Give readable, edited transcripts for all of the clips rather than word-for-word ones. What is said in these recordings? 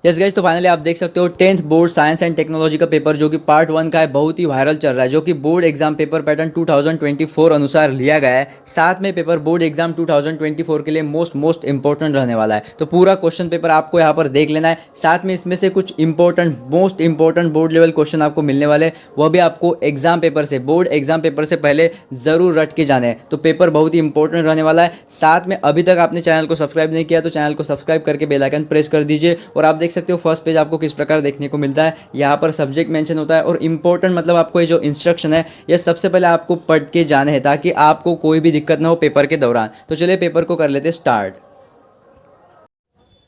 Yes guys, तो finally आप देख सकते हो 10th board science and technology का पेपर जो कि पार्ट 1 का है, बहुत ही वायरल चल रहा है। जो कि बोर्ड एग्जाम पेपर पैटर्न 2024 अनुसार लिया गया है। साथ में पेपर बोर्ड एग्जाम 2024 के लिए मोस्ट इंपॉर्टेंट रहने वाला है। तो पूरा क्वेश्चन पेपर आपको यहाँ पर देख लेना है। साथ में इसमें से कुछ most important board level question आपको मिलने वाले हैं, वह भी आपको एग्जाम पेपर से, बोर्ड एग्जाम पेपर से पहले जरूर रट के जाने हैं। तो पेपर बहुत ही इंपॉर्टेंट रहने वाला है। साथ में अभी तक आपने चैनल को सब्सक्राइब नहीं किया तो चैनल को सब्सक्राइब करके बेल आइकन प्रेस कर दीजिए। और आप देख सकते हो फर्स्ट पेज आपको किस प्रकार देखने को मिलता है। यहाँ पर सब्जेक्ट मेंशन होता है और इंपॉर्टेंट मतलब आपको ये जो इंस्ट्रक्शन है ये सबसे पहले आपको पढ़ के जाने हैं ताकि आपको कोई भी दिक्कत ना हो पेपर के दौरान। तो चलिए पेपर को कर लेते start.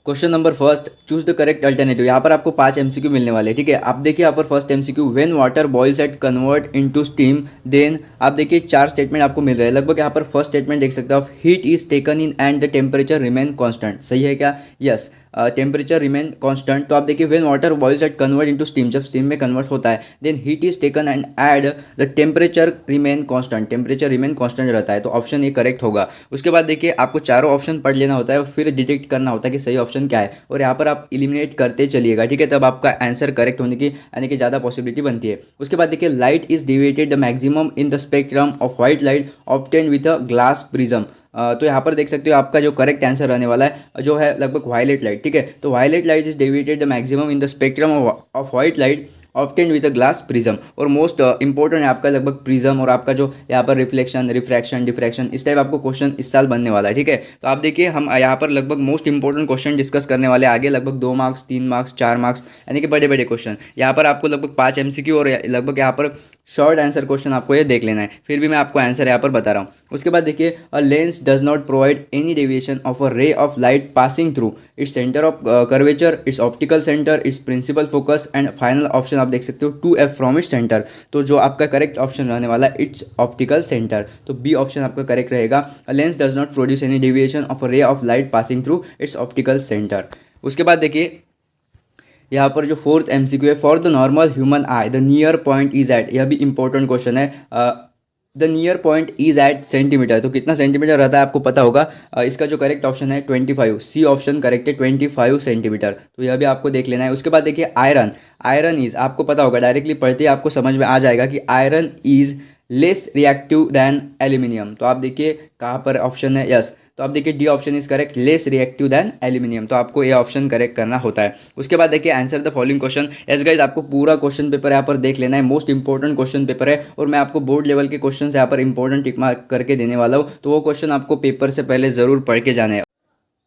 Question number first, choose the correct alternative. यहाँ पर आपको 5 एमसीक्यू मिलने वाले हैं, ठीक है। आप देखिए यहाँ पर first MCQ, when water boils it convert into steam then. आप देखिए 4 स्टेटमेंट आपको मिल रहे हैं लगभग। यहाँ पर फर्स्ट स्टेटमेंट देख सकते हो आप, heat is taken in and the temperature remain constant. सही है क्या? Yes, temperature remain constant. तो आप देखिए when water boils it convert into steam, जब स्टीम में कन्वर्ट होता है, then heat is taken and and the temperature remain constant, temperature remain constant रहता है। तो ऑप्शन ये करेक्ट होगा। उसके बाद देखिए आपको चारों ऑप्शन पढ़ लेना होता है और फिर डिटेक्ट करना होता है कि सही ऑप्शन क्या है, और यहाँ पर आप इलिमिनेट करते चलिएगा, ठीक है। तब आपका आंसर करेक्ट होने की यानी कि ज़्यादा पॉसिबिलिटी बनती है। उसके बाद देखिए light is deviated the maximum in the spectrum of white light obtained with a glass prism. तो यहाँ पर देख सकते हो आपका जो करेक्ट आंसर रहने वाला है जो है लगभग वायलेट लाइट, ठीक है। तो violet light is deviated the maximum in the spectrum of white light obtained with a glass prism. और मोस्ट इंपॉर्टेंट है आपका लगभग प्रिज्म और आपका जो यहाँ पर रिफ्लेक्शन, रिफ्रैक्शन, डिफ्रैक्शन, इस टाइप आपको क्वेश्चन इस साल बनने वाला है, ठीक है। तो आप देखिए हम यहाँ पर लगभग मोस्ट इंपॉर्टेंट क्वेश्चन डिस्कस करने वाले आगे, लगभग 2 मार्क्स, 3 मार्क्स, 4 मार्क्स, यानी कि बड़े बड़े क्वेश्चन। यहाँ पर आपको लगभग 5 एमसीक्यू और लगभग यहाँ पर शॉर्ट आंसर क्वेश्चन आपको ये देख लेना है। फिर भी मैं आपको आंसर यहाँ पर बता रहा हूँ। उसके बाद देखिए, a lens does not provide any deviation of a ray of light passing through its centre of curvature, its optical centre, its principal focus and final option आप देख सकते हो 2F फ्रॉम इट्स सेंटर। तो जो आपका correct option रहने वाला है इट्स ऑप्टिकल सेंटर, तो बी ऑप्शन आपका करेक्ट रहेगा। A lens does not produce any deviation of a ray of light passing through its optical centre. उसके बाद देखिए यहाँ पर जो फोर्थ एमसीक्यू है, for the normal human eye the near point is at, यह भी इंपॉर्टेंट क्वेश्चन है। The near point is at centimetre, तो कितना सेंटीमीटर रहता है आपको पता होगा। इसका जो करेक्ट ऑप्शन है 25, सी ऑप्शन करेक्ट है, 25 सेंटीमीटर। तो यह भी आपको देख लेना है। उसके बाद देखिए आयरन, आयरन इज आपको पता होगा, डायरेक्टली पढ़ते ही आपको समझ में आ जाएगा कि iron is less reactive than aluminium. तो आप देखिए कहाँ पर ऑप्शन है, यस। तो आप देखिए D option is correct, less reactive than aluminium. तो आपको ये ऑप्शन करेक्ट करना होता है। उसके बाद देखिए answer the following question. Yes guys, आपको पूरा क्वेश्चन पेपर यहाँ पर देख लेना है। मोस्ट इंपॉर्टेंट क्वेश्चन पेपर है और मैं आपको बोर्ड लेवल के क्वेश्चन यहाँ पर इंपॉर्टेंट टिक मार्क करके देने वाला हूँ। तो वो क्वेश्चन आपको पेपर से पहले जरूर पढ़ के जाने हैं।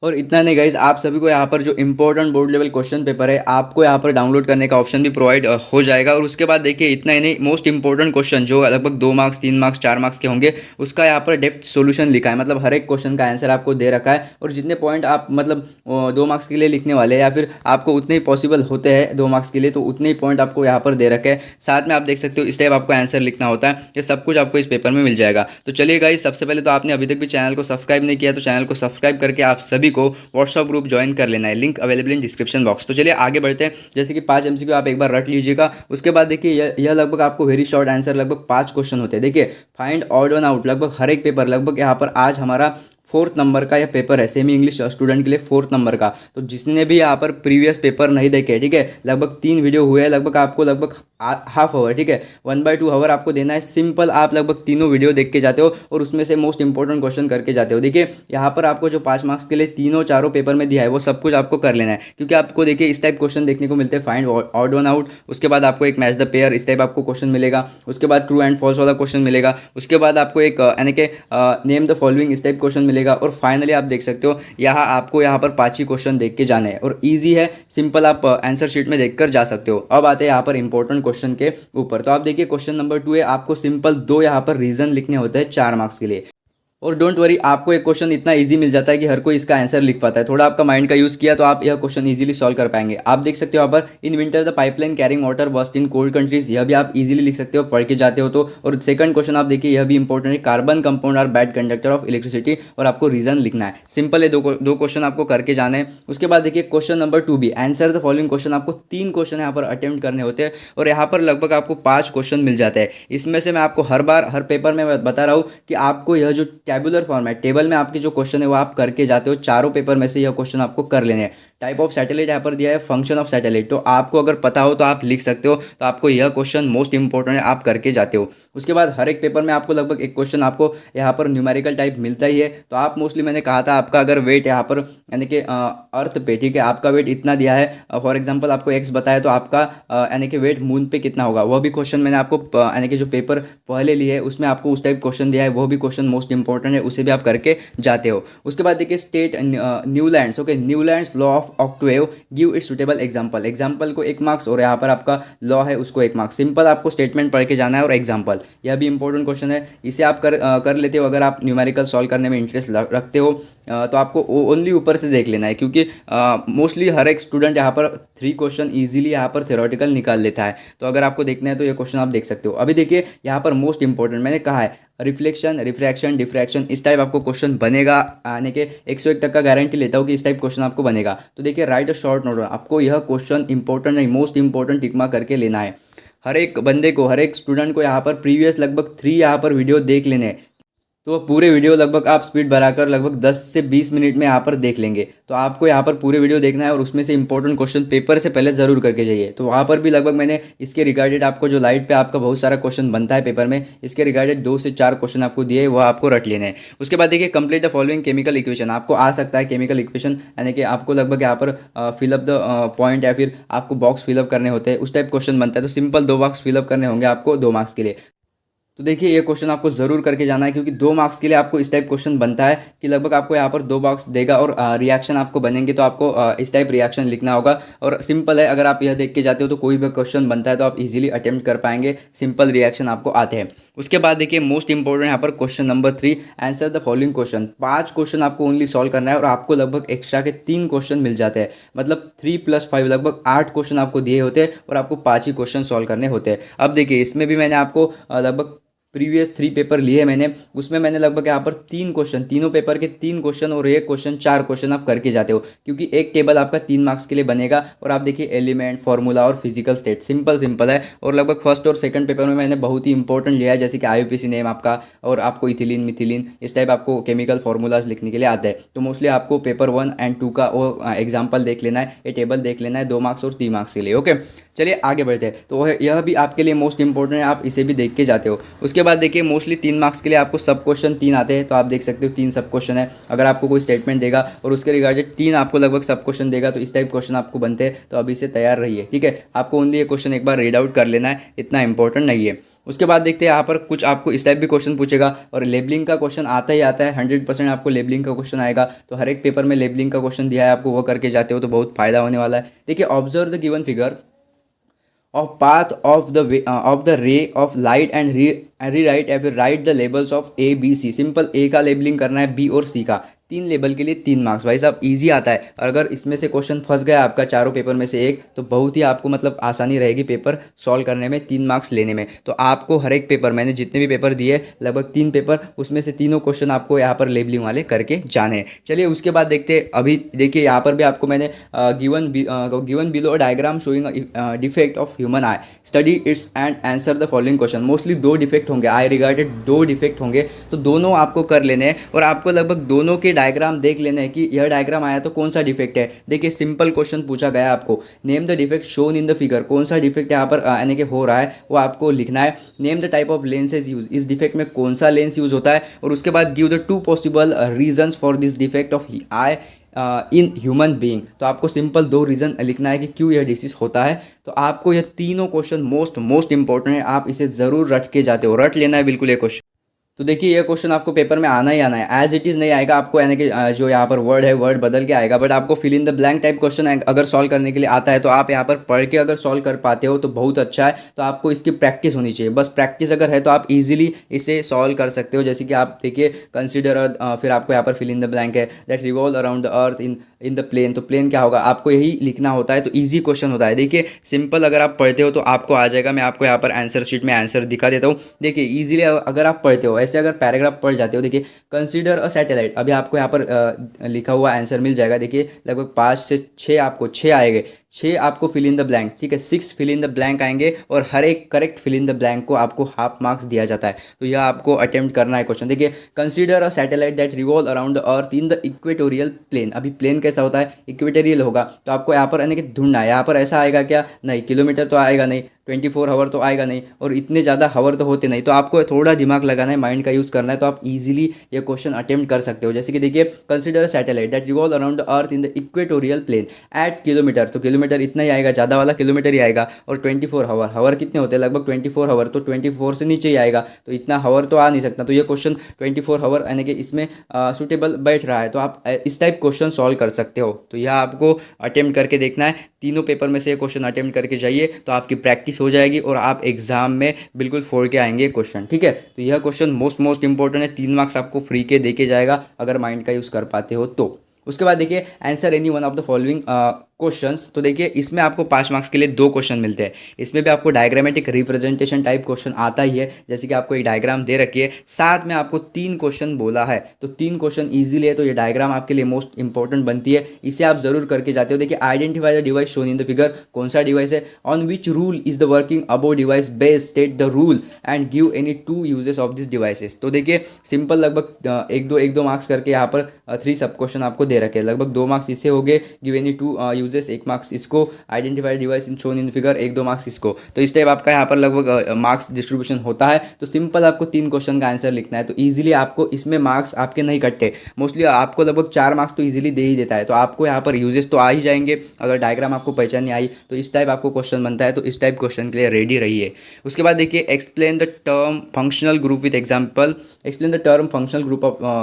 और इतना नहीं गाइज, आप सभी को यहाँ पर जो important board level question paper है आपको यहाँ पर डाउनलोड करने का ऑप्शन भी प्रोवाइड हो जाएगा। और उसके बाद देखिए इतना ही नहीं, मोस्ट इंपॉर्टेंट क्वेश्चन जो लगभग 2 मार्क्स, 3 मार्क्स, 4 मार्क्स के होंगे उसका यहाँ पर डेप्थ सॉल्यूशन लिखा है, मतलब हर एक क्वेश्चन का आंसर आपको दे रखा है। और जितने पॉइंट आप मतलब 2 मार्क्स के लिए लिखने वाले हैं या फिर आपको उतने ही पॉसिबल होते हैं 2 मार्क्स के लिए, तो उतने ही पॉइंट आपको यहाँ पर दे रखे हैं। साथ में आप देख सकते हो इस टाइप आपको आंसर लिखना होता है। ये सब कुछ आपको इस पेपर में मिल जाएगा। तो चलिए गाइज, सबसे पहले तो आपने अभी तक भी चैनल को सब्सक्राइब नहीं किया तो चैनल को सब्सक्राइब करके आप सभी को व्हाट्सअप ग्रुप ज्वाइन कर लेना है, link available in description box. तो चलिए आगे बढ़ते हैं। जैसे कि 5 एमसीक्यू आप एक बार रट लीजिएगा। उसके बाद देखिए यह लगभग आपको वेरी शॉर्ट आंसर, लगभग 5 क्वेश्चन होते हैं। देखिए फाइंड ऑड वन आउट, लगभग हर एक पेपर, लगभग यहाँ पर आज हमारा 4th नंबर का यह पेपर है, सेमी इंग्लिश स्टूडेंट के लिए 4th नंबर का। तो जिसने भी यहाँ पर प्रीवियस पेपर नहीं देखे, ठीक है, लगभग 3 वीडियो हुए हैं, लगभग आपको लगभग हाफ आवर, ठीक है, 1/2 आवर आपको देना है। सिंपल आप लगभग तीनों वीडियो देख के जाते हो और उसमें से मोस्ट इंपॉर्टेंट क्वेश्चन करके जाते हो। देखिए यहाँ पर आपको जो 5 मार्क्स के लिए तीनों चारों पेपर में दिया है वो सब कुछ आपको कर लेना है, क्योंकि आपको देखिए इस टाइप क्वेश्चन देखने को मिलते हैं, फाइंड ऑड वन आउट। उसके बाद आपको एक मैच द पेयर, इस टाइप आपको क्वेश्चन मिलेगा। उसके बाद ट्रू एंड फॉल्स वाला क्वेश्चन मिलेगा। उसके बाद आपको एक यानी कि नेम द फॉलोइंग, इस टाइप क्वेश्चन मिलेगा। और फाइनली आप देख सकते हो यहाँ आपको यहाँ पर 5 ही क्वेश्चन देख के जाने हैं और इजी है, सिंपल, आप आंसर शीट में देखकर जा सकते हो। अब आते हैं यहाँ पर इंपॉर्टेंट क्वेश्चन के ऊपर। तो आप देखिए क्वेश्चन नंबर 2 है, आपको सिंपल 2 यहाँ पर रीजन लिखने होते हैं 4 मार्क्स के लिए। और डोंट वरी, आपको एक क्वेश्चन इतना इजी मिल जाता है कि हर कोई इसका आंसर लिख पाता है। थोड़ा आपका माइंड का यूज़ किया तो आप यह क्वेश्चन इजीली सॉल्व कर पाएंगे। आप देख सकते हो यहाँ पर, in winter the pipeline carrying water burst in cold countries, यह भी आप इजीली लिख सकते हो पढ़ के जाते हो तो। और सेकंड क्वेश्चन आप देखिए, यह भी इंपॉर्टेंट है, carbon compound are bad conductor of electricity, और आपको रीजन लिखना है। सिंपल है, दो क्वेश्चन आपको करके जाना है। उसके बाद देखिए क्वेश्चन नंबर 2 भी, आंसर द फॉलोइंग क्वेश्चन, आपको 3 क्वेश्चन यहाँ पर अटेम्प्ट करने होते हैं और यहाँ पर लगभग आपको 5 क्वेश्चन मिल जाते हैं। इसमें से मैं आपको हर बार हर पेपर में बता रहा हूँ कि आपको यह जो टेबुलर फॉर्मेट, टेबल में आपके जो क्वेश्चन है वो आप करके जाते हो। चारों पेपर में से यह क्वेश्चन आपको कर लेने हैं। टाइप ऑफ सैटेलाइट यहाँ पर दिया है, फंक्शन ऑफ सैटेलाइट। तो आपको अगर पता हो तो आप लिख सकते हो, तो आपको यह क्वेश्चन मोस्ट इंपॉर्टेंट है, आप करके जाते हो। उसके बाद हर एक पेपर में आपको लगभग एक क्वेश्चन आपको यहाँ पर न्यूमेरिकल टाइप मिलता ही है। तो आप मोस्टली, मैंने कहा था, आपका अगर वेट यहाँ पर यानी कि अर्थ पे, ठीक है, आपका वेट इतना दिया है, फॉर एग्जांपल आपको एक्स बताया, तो आपका यानी कि वेट मून पे कितना होगा, वह भी क्वेश्चन मैंने आपको यानी कि जो पेपर पहले लिए है उसमें आपको उस टाइप क्वेश्चन दिया है, वो भी क्वेश्चन मोस्ट इंपॉर्टेंट है, उसे भी आप करके जाते हो। उसके बाद देखिए state Newlands, okay, Newlands law of Octave give it suitable example. Example को 1 मार्क्स और यहाँ पर आपका लॉ है उसको 1 मार्क्स। सिंपल आपको स्टेटमेंट पढ़ के जाना है और एग्जाम्पल, यह भी इंपॉर्टेंट क्वेश्चन है, इसे आप कर लेते हो। अगर आप न्यूमेरिकल सॉल्व करने में इंटरेस्ट रखते हो तो आपको ओनली ऊपर से देख लेना है, क्योंकि मोस्टली हर एक स्टूडेंट यहाँ पर 3 क्वेश्चन ईजिली यहाँ पर थ्योरेटिकल निकाल लेता है। तो अगर आपको देखना है तो ये क्वेश्चन आप देख सकते हो। अभी देखिए यहाँ पर मोस्ट इंपॉर्टेंट मैंने कहा है, रिफ्लेक्शन, रिफ्रैक्शन, डिफ्रैक्शन, इस टाइप आपको क्वेश्चन बनेगा, यानी कि 101% गारंटी लेता हूँ कि इस टाइप क्वेश्चन आपको बनेगा। तो देखिए राइट अ शॉर्ट नोट, आपको यह क्वेश्चन इंपॉर्टेंट नहीं, मोस्ट इंपॉर्टेंट टिक मार्क करके लेना है। हर एक बंदे को, हर एक स्टूडेंट को यहाँ पर प्रीवियस लगभग 3 यहाँ पर वीडियो देख लेने हैं। तो पूरे वीडियो लगभग आप स्पीड बढ़ाकर लगभग 10 से 20 मिनट में यहाँ पर देख लेंगे। तो आपको यहाँ पर पूरे वीडियो देखना है और उसमें से इंपॉर्टेंट क्वेश्चन पेपर से पहले जरूर करके जाइए। तो वहाँ पर भी लगभग मैंने इसके रिगार्डेड आपको, जो लाइट पे आपका बहुत सारा क्वेश्चन बनता है पेपर में, इसके रिगार्डेड 2 से 4 क्वेश्चन आपको दिए, वो आपको रट लेने हैं। उसके बाद देखिए complete the following chemical equation, आपको आ सकता है केमिकल इक्वेशन, यानी कि आपको लगभग यहाँ पर फिलअप द पॉइंट या फिर आपको बॉक्स फिलअप करने होते हैं, उस टाइप क्वेश्चन बनता है। तो सिंपल 2 बॉक्स फिलअप करने होंगे आपको 2 मार्क्स के लिए। तो देखिए ये क्वेश्चन आपको जरूर करके जाना है, क्योंकि 2 मार्क्स के लिए आपको इस टाइप क्वेश्चन बनता है कि लगभग आपको यहाँ पर 2 बॉक्स देगा और रिएक्शन आपको बनेंगे, तो आपको इस टाइप रिएक्शन लिखना होगा। और सिंपल है, अगर आप यह देख के जाते हो तो कोई भी क्वेश्चन बनता है तो आप इजीली अटेम्प्ट कर पाएंगे, सिंपल रिएक्शन आपको आते हैं। उसके बाद देखिए मोस्ट इंपॉर्टेंट यहाँ पर question number 3, answer the following question. 5 question आपको ओनली सॉल्व करना है और आपको लगभग एक्स्ट्रा के 3 क्वेश्चन मिल जाते हैं, मतलब 3 + 5 लगभग 8 क्वेश्चन आपको दिए होते हैं और आपको 5 ही क्वेश्चन सॉल्व करने होते हैं। अब देखिए इसमें भी मैंने आपको लगभग प्रीवियस 3 पेपर लिए मैंने, उसमें मैंने लगभग यहाँ पर 3 क्वेश्चन, तीनों पेपर के 3 क्वेश्चन और एक क्वेश्चन, 4 क्वेश्चन आप करके जाते हो, क्योंकि एक टेबल आपका 3 मार्क्स के लिए बनेगा। और आप देखिए एलिमेंट, फार्मूला और फिजिकल स्टेट, सिंपल है। और लगभग फर्स्ट और सेकंड पेपर में मैंने बहुत ही इंपॉर्टेंट लिया है, जैसे कि IUPAC नेम आपका, और आपको इथिलीन, मिथिलीन, इस टाइप आपको केमिकल फार्मूलाज लिखने के लिए आता है। तो मोस्टली आपको पेपर 1 और 2 का वो एग्जाम्पल देख लेना है, ये टेबल देख लेना है 2 मार्क्स और 3 मार्क्स के लिए। ओके, चलिए आगे बढ़ते हैं। तो यह भी आपके लिए मोस्ट इंपॉर्टेंट है, आप इसे भी देख के जाते हो। उसके बाद देखिए मोस्टली 3 मार्क्स के लिए आपको सब क्वेश्चन 3 आते हैं, तो आप देख सकते हो 3 सब क्वेश्चन है। अगर आपको कोई स्टेटमेंट देगा और उसके रिगार्डेड 3 आपको लगभग सब क्वेश्चन देगा, तो इस टाइप क्वेश्चन आपको बनते हैं, तो अभी से तैयार रहिए, ठीक है। आपको ओनली ये क्वेश्चन एक बार रीड आउट कर लेना है, इतना इंपॉर्टेंट नहीं है। उसके बाद देखते हैं यहाँ पर कुछ आपको इस टाइप भी क्वेश्चन पूछेगा, और लेबलिंग का क्वेश्चन आता ही आता है, 100% आपको लेबलिंग का क्वेश्चन आएगा। तो हर एक पेपर में लेबलिंग का क्वेश्चन दिया है आपको, वो करके जाते हो तो बहुत फायदा होने वाला है। देखिए observe the given figure of path of the ray of light and rewrite या फिर right the labels of A B C। Simple A का लेबलिंग करना है, B और C का, 3 लेबल के लिए 3 मार्क्स। भाई साहब इजी आता है। अगर इसमें से क्वेश्चन फंस गया आपका चारों पेपर में से एक, तो बहुत ही आपको मतलब आसानी रहेगी पेपर सॉल्व करने में, 3 मार्क्स लेने में। तो आपको हर एक पेपर, मैंने जितने भी पेपर दिए लगभग 3 पेपर, उसमें से तीनों क्वेश्चन आपको यहाँ पर लेबलिंग वाले करके जाने हैं। चलिए उसके बाद देखते हैं। अभी देखिए यहाँ पर भी आपको मैंने given below diagram showing defect of human I, study it's and answer the following question. Mostly 2 defect होंगे, आई रिगार्डेड 2 डिफेक्ट होंगे, तो दोनों आपको कर लेने हैं और आपको लगभग दोनों के डायग्राम देख लेना है कि यह डायग्राम आया तो कौन सा डिफेक्ट है। देखिए सिंपल क्वेश्चन पूछा गया आपको, name the defect shown in the figure, कौन सा डिफेक्ट यहाँ पर यानी कि हो रहा है वो आपको लिखना है। Name the type of lenses use, इस डिफेक्ट में कौन सा लेंस यूज होता है। और उसके बाद give the 2 possible reasons for this defect of I in human being. तो आपको सिंपल 2 रीज़न लिखना है कि क्यों यह डिसीज होता है। तो आपको यह तीनों क्वेश्चन मोस्ट इंपॉर्टेंट है, आप इसे ज़रूर रट के जाते हो, रट लेना है बिल्कुल ये क्वेश्चन। तो देखिए ये क्वेश्चन आपको पेपर में आना ही आना है, एज इट इज़ नहीं आएगा आपको, यानी कि जो यहाँ पर वर्ड है वर्ड बदल के आएगा, बट आपको fill in the blank type question अगर सॉल्व करने के लिए आता है तो आप यहाँ पर पढ़ के अगर सॉल्व कर पाते हो तो बहुत अच्छा है। तो आपको इसकी प्रैक्टिस होनी चाहिए, बस प्रैक्टिस अगर है तो आप इजीली इसे सॉल्व कर सकते हो। जैसे कि आप देखिए कंसिडर, फिर आपको यहाँ पर फिल इन द ब्लैंक है, that revolve around the earth in the plane. तो प्लेन क्या होगा, आपको यही लिखना होता है। तो ईजी क्वेश्चन होता है। देखिए सिंपल अगर आप पढ़ते हो तो आपको आ जाएगा। मैं आपको यहाँ पर आंसर शीट में आंसर दिखा देता हूँ। देखिए ईजिली अगर आप पढ़ते हो, वैसे अगर पैराग्राफ पढ़ जाते हो, देखिए कंसीडर अ सैटेलाइट, अभी आपको यहाँ पर लिखा हुआ आंसर मिल जाएगा। देखिए लगभग 5 से 6 आपको 6 आएंगे, 6 आपको फिल इन द ब्लैंक, ठीक है, 6 फिल इन द ब्लैंक आएंगे और हर एक correct fill in the blank को आपको हाफ मार्क्स दिया जाता है। तो यह आपको अटेम्प्ट करना है क्वेश्चन। देखिए consider a satellite that revolve around the earth in the equatorial plane, अभी प्लेन कैसा होता है, इक्वेटोरियल होगा, तो आपको यहाँ पर यानी कि ढूंढना है। यहाँ पर ऐसा आएगा क्या, नहीं, किलोमीटर तो आएगा नहीं, 24 आवर तो आएगा नहीं, और इतने ज़्यादा हावर तो होते नहीं, तो आपको थोड़ा दिमाग लगाना है, माइंड का यूज़ करना है, तो आप इजीली ये क्वेश्चन अटेम्प्ट कर सकते हो। जैसे कि देखिए consider satellite that revolve around the earth in the equatorial plane at kilometre, तो किलोमीटर इतना ही आएगा, ज़्यादा वाला किलोमीटर ही आएगा, और 24 हावर, हावर कितने होते हैं, लगभग 24 हावर, तो 24 से नीचे ही आएगा, तो इतना हावर तो आ नहीं सकता। तो ये क्वेश्चन 24 हावर यानी कि इसमें सूटेबल बैठ रहा है, तो आप इस टाइप क्वेश्चन सॉल्व कर सकते हो। तो यह आपको अटेम्प्ट करके देखना है, तीनों पेपर में से क्वेश्चन अटेम्प्ट करके जाइए, तो आपकी प्रैक्टिस हो जाएगी और आप एग्जाम में बिल्कुल फोड़ के आएंगे क्वेश्चन, ठीक है। तो यह क्वेश्चन मोस्ट इंपॉर्टेंट है, 3 मार्क्स आपको फ्री के दे के जाएगा अगर माइंड का यूज़ कर पाते हो तो। उसके बाद देखिए answer any one of the following questions, तो देखिए इसमें आपको 5 मार्क्स के लिए 2 क्वेश्चन मिलते हैं। इसमें भी आपको डायग्रामेटिक रिप्रेजेंटेशन टाइप क्वेश्चन आता ही है, जैसे कि आपको एक डायग्राम दे रखी है, साथ में आपको 3 क्वेश्चन बोला है, तो 3 क्वेश्चन इजीली है, तो ये डायग्राम आपके लिए मोस्ट इंपॉर्टेंट बनती है, इसे आप जरूर करके जाते हो। देखिए identify the device shown in the figure, कौन सा डिवाइस है, on which rule is the working above device base, state the rule and give any 2 uses of this devices. तो देखिए सिंपल लगभग एक दो मार्क्स करके यहाँ पर 3 सब क्वेश्चन आपको दे रखे हैं, लगभग 2 मार्क्स इससे हो गए, गिव एनी 2 यूजेस 1 मार्क्स इसको, identify device in shown in figure 1-2 marks इसको। तो इस टाइप आपका यहाँ पर लगभग मार्क्स डिस्ट्रीब्यूशन होता है। तो सिंपल आपको 3 क्वेश्चन का आंसर लिखना है, तो इजीली आपको इसमें मार्क्स आपके नहीं कटते, मोस्टली आपको लगभग 4 मार्क्स तो इजीली दे ही देता है। तो आपको यहाँ पर यूजेस तो आ ही जाएंगे, अगर डायग्राम आपको पहचान नहीं आई तो इस टाइप आपको क्वेश्चन बनता है, तो इस टाइप क्वेश्चन के लिए रेडी रहिए। उसके बाद देखिए explain the term functional group with example, explain the term functional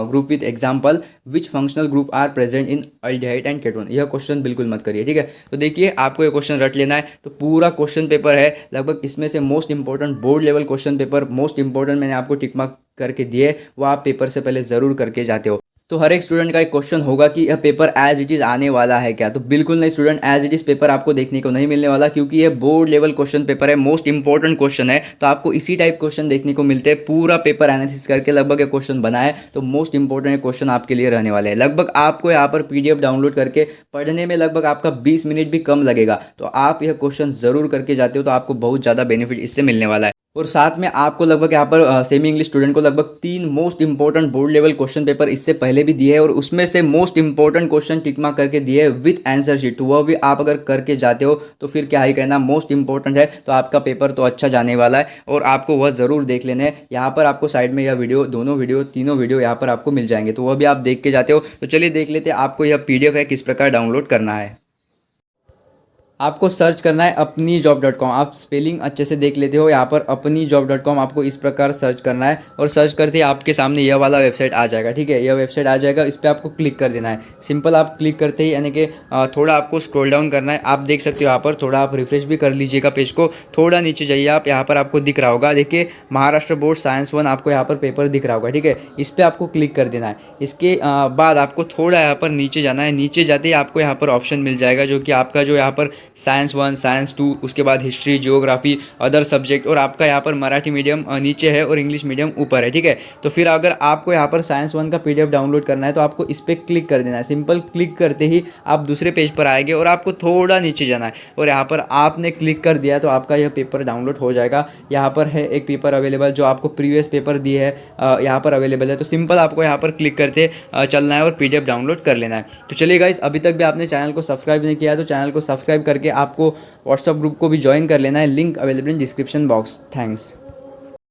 group with example which functional group are present in aldehyde and ketone. यह क्वेश्चन बिल्कुल मत करिए, ठीक है। तो देखिए आपको ये क्वेश्चन रट लेना है, तो पूरा क्वेश्चन पेपर है लगभग, इसमें से most important board level question paper, most important मैंने आपको टिक मार्क करके दिए, वो आप पेपर से पहले जरूर करके जाते हो। तो हर एक स्टूडेंट का एक क्वेश्चन होगा कि यह पेपर एज इट इज़ आने वाला है क्या, तो बिल्कुल नहीं student, as it is paper आपको देखने को नहीं मिलने वाला, क्योंकि ये बोर्ड लेवल क्वेश्चन पेपर है, मोस्ट इंपॉर्टेंट क्वेश्चन है, तो आपको इसी टाइप क्वेश्चन देखने को मिलते हैं। पूरा पेपर एनालिसिस करके लगभग ये क्वेश्चन बना है, तो मोस्ट इंपॉर्टेंट क्वेश्चन आपके लिए रहने वाले हैं। लगभग आपको यहाँ पर PDF डाउनलोड करके पढ़ने में लगभग आपका 20 मिनट भी कम लगेगा, तो आप यह क्वेश्चन ज़रूर करके जाते हो, तो आपको बहुत ज़्यादा बेनिफिट इससे मिलने वाला है। और साथ में आपको लगभग यहाँ पर सेमी इंग्लिश स्टूडेंट को लगभग 3 most important board level question paper इससे पहले भी दिए है, और उसमें से most important question tick mark करके दिए है विथ आंसर शीट, तो वह भी आप अगर करके जाते हो तो फिर क्या ही कहना, मोस्ट इंपॉर्टेंट है, तो आपका पेपर तो अच्छा जाने वाला है, और आपको वह ज़रूर देख लेना है। यहाँ पर आपको साइड में यह वीडियो, दोनों वीडियो, तीनों वीडियो यहाँ पर आपको मिल जाएंगे, तो वह भी आप देख के जाते हो। तो चलिए देख लेते हैं आपको यह PDF है किस प्रकार डाउनलोड करना है। आपको सर्च करना है apnijob.com, आप स्पेलिंग अच्छे से देख लेते हो, यहाँ पर apnijob.com आपको इस प्रकार सर्च करना है, और सर्च करते ही आपके सामने यह वाला वेबसाइट आ जाएगा, ठीक है। यह वेबसाइट आ जाएगा, इस पर आपको क्लिक कर देना है। सिंपल आप क्लिक करते ही यानी कि थोड़ा आपको स्क्रॉल डाउन करना है, आप देख सकते हो यहाँ पर, थोड़ा आप रिफ्रेश भी कर लीजिएगा पेज को, थोड़ा नीचे जाइए आप, यहाँ पर आपको दिख रहा होगा, देखिए महाराष्ट्र बोर्ड साइंस 1 आपको यहाँ पर पेपर दिख रहा होगा, ठीक है। इस पर आपको क्लिक कर देना है। इसके बाद आपको थोड़ा यहाँ पर नीचे जाना है, नीचे जाते ही आपको यहाँ पर ऑप्शन मिल जाएगा, जो कि आपका जो यहाँ पर साइंस 1, साइंस 2, उसके बाद हिस्ट्री, जियोग्राफी, अदर सब्जेक्ट, और आपका यहाँ पर मराठी मीडियम नीचे है और इंग्लिश मीडियम ऊपर है, ठीक है। तो फिर अगर आपको यहाँ पर साइंस 1 का PDF डाउनलोड करना है, तो आपको इस पर क्लिक कर देना है। सिंपल क्लिक करते ही आप दूसरे पेज पर आएंगे, और आपको थोड़ा नीचे जाना है, और यहाँ पर आपने क्लिक कर दिया तो आपका यह पेपर डाउनलोड हो जाएगा। यहाँ पर है एक पेपर अवेलेबल, जो आपको प्रीवियस पेपर दिए है यहाँ पर अवेलेबल है, तो सिंपल आपको यहाँ पर क्लिक करते चलना है और PDF डाउनलोड कर लेना है। तो चलिए गाइस, अभी तक भी आपने चैनल को सब्सक्राइब नहीं किया है, तो चैनल को सब्सक्राइब करके आपको व्हाट्सएप ग्रुप को भी ज्वाइन कर लेना है, link available in description box. Thanks.